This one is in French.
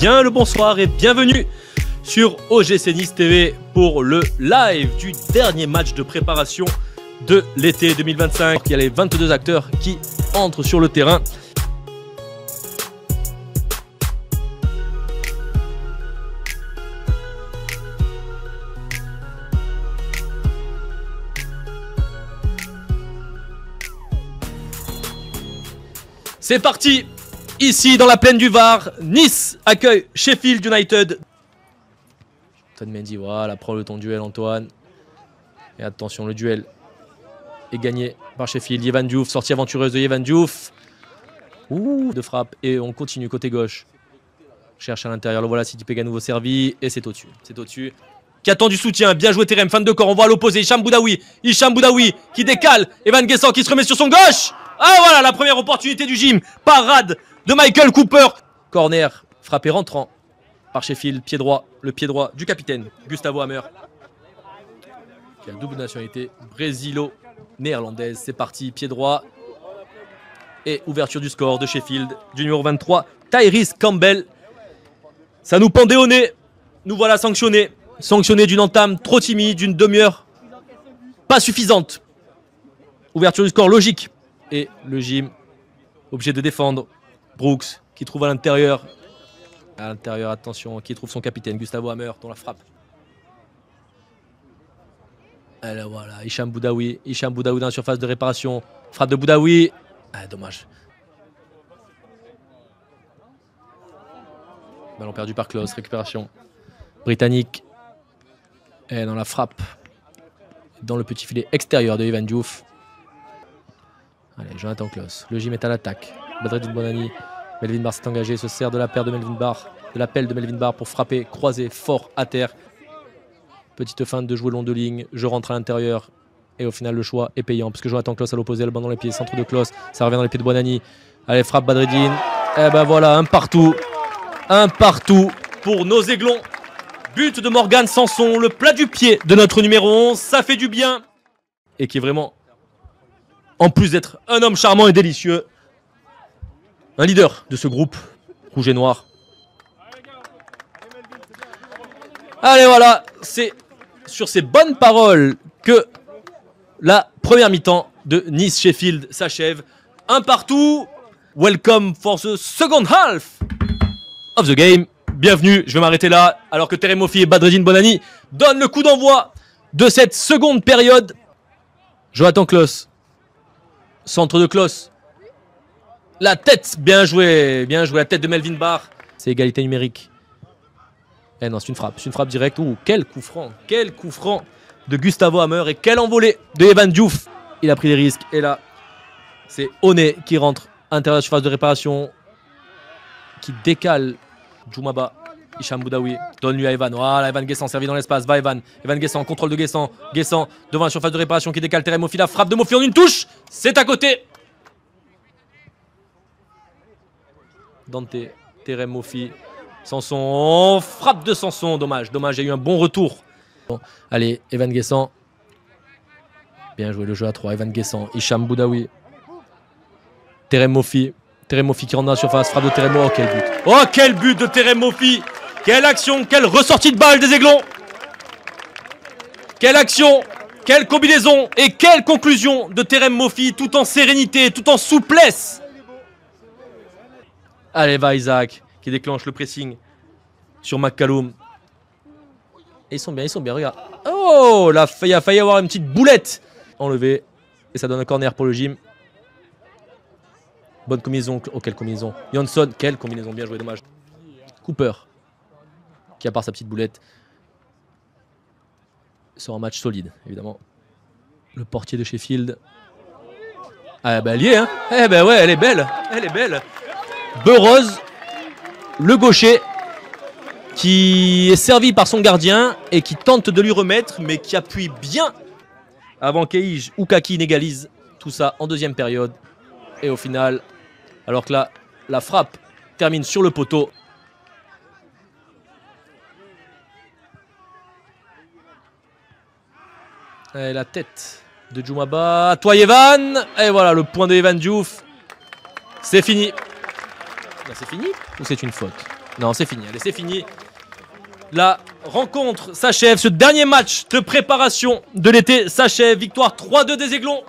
bien le bonsoir et bienvenue sur OGC Nice TV pour le live du dernier match de préparation de l'été 2025. Il y a les 22 acteurs qui entrent sur le terrain. C'est parti, ici dans la plaine du Var, Nice accueille Sheffield United. Antoine Mendy, voilà, prend le ton duel Antoine. Et attention, le duel est gagné par Sheffield. Yevan Diouf, sortie aventureuse de Yevan Diouf. Ouh, de frappe. Et on continue côté gauche. Cherche à l'intérieur, le voilà, Sidi Pega nouveau servi. Et c'est au-dessus, c'est au-dessus. Qui attend du soutien, bien joué Terem, fan de corps, on voit à l'opposé, Hicham Boudaoui qui décale, Evan Guessant qui se remet sur son gauche. Ah voilà, la première opportunité du gym, parade de Michael Cooper. Corner, frappé rentrant par Sheffield, pied droit, le pied droit du capitaine, Gustavo Hamer. Qui a double nationalité, brésilo-néerlandaise, c'est parti, pied droit. Et ouverture du score de Sheffield, du numéro 23, Tyrese Campbell. Ça nous pendait au nez, nous voilà sanctionnés. Sanctionné d'une entame trop timide, d'une demi-heure pas suffisante. Ouverture du score logique. Et le gym, obligé de défendre. Brooks qui trouve à l'intérieur. À l'intérieur, attention, qui trouve son capitaine, Gustavo Hamer, dans la frappe. Et là, voilà, Hicham Boudaoui dans la surface de réparation. Frappe de Boudaoui. Ah, dommage. Ballon perdu par Klose, récupération britannique. Et dans la frappe, dans le petit filet extérieur de Yevan Diouf. Allez, Jonathan Klose. Le gym est à l'attaque. Badreddine Bonani. Melvin Barr s'est engagé, se sert de l'appel de Melvin Barr pour frapper, croiser fort à terre. Petite feinte de jouer long de ligne. Je rentre à l'intérieur. Et au final, le choix est payant. Parce que Jonathan Klose à l'opposé, le banc dans les pieds. Centre de Klose. Ça revient dans les pieds de Bonani. Allez, frappe Badreddine. Et ben voilà, un partout. Un partout pour nos Aiglons. But de Morgan Sanson, le plat du pied de notre numéro 11, ça fait du bien. Et qui est vraiment, en plus d'être un homme charmant et délicieux, un leader de ce groupe rouge et noir. Allez voilà, c'est sur ces bonnes paroles que la première mi-temps de Nice-Sheffield s'achève. Un partout, welcome for the second half of the game. Bienvenue, je vais m'arrêter là, alors que Terem Moffi et Badreddine Bonani donnent le coup d'envoi de cette seconde période. Jonathan Klose, centre de Klose. La tête, bien joué, la tête de Melvin Barr. C'est égalité numérique. Eh non, c'est une frappe directe. Ouh, quel coup franc de Gustavo Hamer et quelle envolée de Yevan Diouf. Il a pris des risques et là, c'est Oné qui rentre à l'intérieur de la surface de réparation, qui décale. Djoumaba, Hicham Boudaoui, donne-lui à Evan. Voilà, Evan Guessant servi dans l'espace. Va Evan. Evan Guessant, contrôle de Guessant. Guessant devant la surface de réparation qui décale Terem Moffi. La frappe de Moffi en une touche. C'est à côté. Dante, Terem Moffi. Sanson. Frappe de Sanson. Dommage, il y a eu un bon retour. Bon, allez, Evan Guessant. Bien joué le jeu à 3. Evan Guessant, Hicham Boudaoui. Terem Moffi. Terem Moffi qui rentre dans la surface, frappe de Terem Moffi. Oh quel but! Oh quel but de Terem Moffi! Quelle action, quelle ressortie de balle des Aiglons! Quelle action, quelle combinaison et quelle conclusion de Terem Moffi, tout en sérénité, tout en souplesse! Allez, va Isaac qui déclenche le pressing sur McCallum. Et ils sont bien, regarde. Oh, là, il a failli avoir une petite boulette enlevée. Et ça donne un corner pour le gym. Bonne combinaison. Oh, quelle combinaison. Jansson, quelle combinaison. Bien joué, dommage. Cooper, qui à part sa petite boulette, sera un match solide, évidemment. Le portier de Sheffield. Ah, bah, elle y est, hein. Eh ben ouais, elle est belle. Burrows, le gaucher, qui est servi par son gardien et qui tente de lui remettre, mais qui appuie bien avant qu'Eij ou Kaki n'égalise tout ça en deuxième période. Et au final, alors que là, la frappe termine sur le poteau. Et la tête de Djoumaba. Toi, Yevan. Et voilà, le point de Yevan Diouf. C'est fini. C'est fini ou c'est une faute? Non, c'est fini. Allez, c'est fini. La rencontre s'achève. Ce dernier match de préparation de l'été s'achève. Victoire 3-2 des Aiglons.